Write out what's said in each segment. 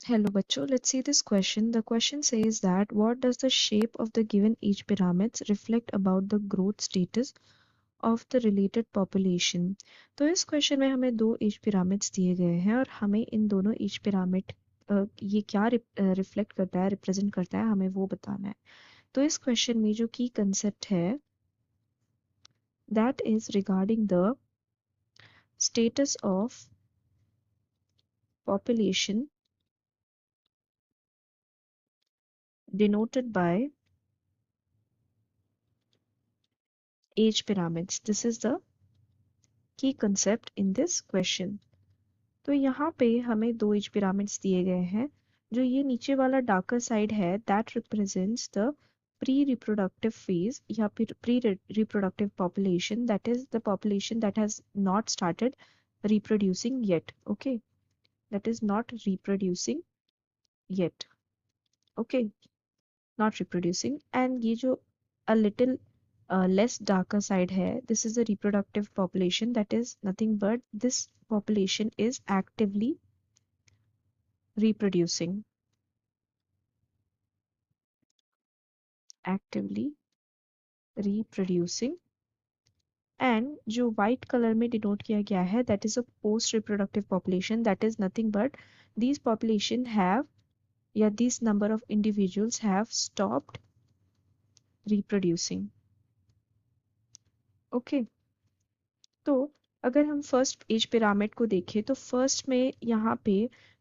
Hello bachcho, let's see this question. The question says that what does the shape of the given age pyramids reflect about the growth status of the related population? तो इस question में हमें दो as pyramids दिए गए हैं और हमें इन दोनों एज पिरामिड ये क्या रिफ्लेक्ट करता है, रिप्रेजेंट करता है, हमें वो बताना है। तो इस क्वेश्चन में जो की कंसेप्ट है that is regarding the status of population denoted by age pyramids. This is the key concept in this question. तो यहाँ पे हमें दो एज पिरामिड्स दिए गए हैं। जो ये नीचे वाला डार्कर साइड है that represents the pre reproductive phase या फिर pre reproductive population, that is the population that has not started reproducing yet. Okay, that is not reproducing yet. Okay, not reproducing. And ये जो a little less darker side है, this is the reproductive population, that is nothing but this population is actively reproducing. Actively reproducing. And जो white color में denote किया गया है that is a post reproductive population, that is nothing but these population have या this number of individuals have stopped reproducing. Okay, तो अगर हम first age pyramid को देखें तो फर्स्ट में यहाँ पे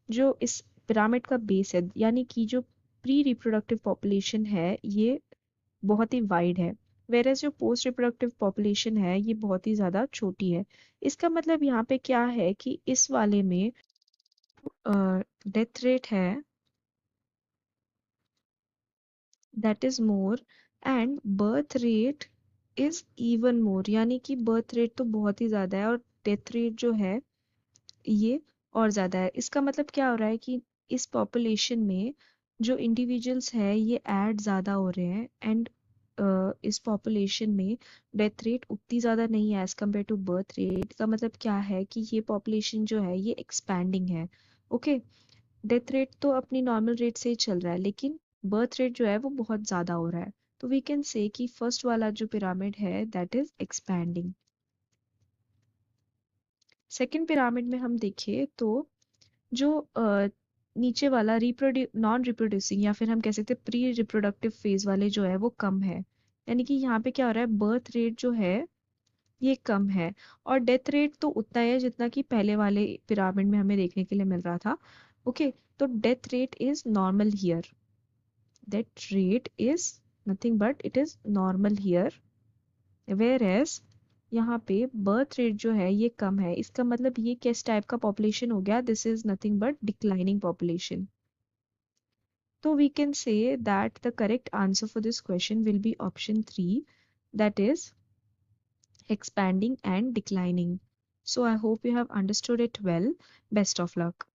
जो इस पिरामिड का बेस है यानी कि जो प्री रिप्रोडक्टिव पॉपुलेशन है ये बहुत ही वाइड है, वेरएज जो पोस्ट रिप्रोडक्टिव पॉपुलेशन है ये बहुत ही ज़्यादा छोटी है। इसका मतलब यहाँ पे क्या है कि इस वाले में डेथ रेट है that is more and birth rate is even more, यानी कि बर्थ रेट तो बहुत ही ज़्यादा है और डेथ रेट जो है ये और ज़्यादा है। इसका मतलब क्या हो रहा है कि इस पॉपुलेशन में जो इंडिविजुअल्स है ये ऐड ज़्यादा हो रहे हैं एंड इस पॉपुलेशन में डेथ रेट उतनी ज़्यादा नहीं है as compare to birth rate. का मतलब क्या है कि ये पॉपुलेशन जो है ये एक्सपैंडिंग है। ओके, डेथ रेट तो अपनी नॉर्मल रेट से ही चल रहा है लेकिन बर्थ रेट जो है वो बहुत ज़्यादा हो रहा है। तो वी कैन से कि फर्स्ट वाला जो पिरामिड है that is expanding. Second pyramid में हम देखें तो जो नीचे वाला नॉन रिप्रोड्यूसिंग या फिर हम कह सकते हैं प्री रिप्रोडक्टिव फेज वाले जो है वो कम है, यानी कि यहाँ पे क्या हो रहा है बर्थ रेट जो है ये कम है और डेथ रेट तो उतना ही है जितना कि पहले वाले पिरामिड में हमें देखने के लिए मिल रहा था। ओके, तो death rate is normal here, death rate is nothing but it is normal here, whereas यहाँ पे बर्थ रेट जो है ये कम है। इसका मतलब ये किस टाइप का पॉपुलेशन हो गया, this is nothing but declining population. तो we can say that the correct answer for this question will be option 3, that is expanding and declining. So I hope you have understood it well. Best of luck.